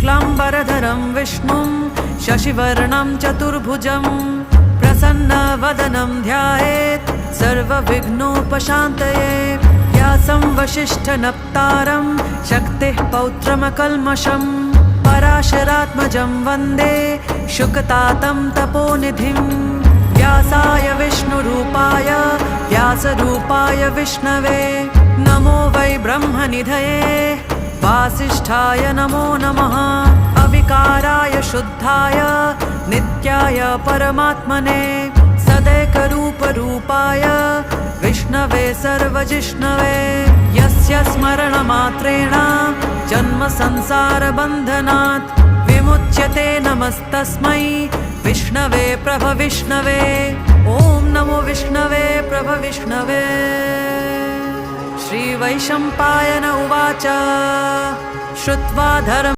शुक्लाम्बरधरं विष्णुं शशिवर्णं चतुर्भुजं प्रसन्नवदनं ध्यायेत् सर्वविघ्नोपशान्तये। व्यासं वसिष्ठनप्तारं शक्तिः पौत्रमकल्मषं पराशरात्मजं वन्दे शुकतातं तपोनिधिं। व्यासाय विष्णुरूपाय व्यासरूपाय विष्णवे नमो वै ब्रह्मनिधये वासिष्ठाय नमो नमः। अविकाराय शुद्धाय नित्याय परमात्मने सदैकरूपरूपाय विष्णवे सर्वजिष्णवे। यस्य स्मरणमात्रेण जन्मसंसारबन्धनात् विमुच्यते नमस्तस्मै विष्णवे प्रभविष्णवे। ॐ नमो विष्णवे प्रभविष्णवे। श्रीवैशम्पायन उवाच श्रुत्वा धर्म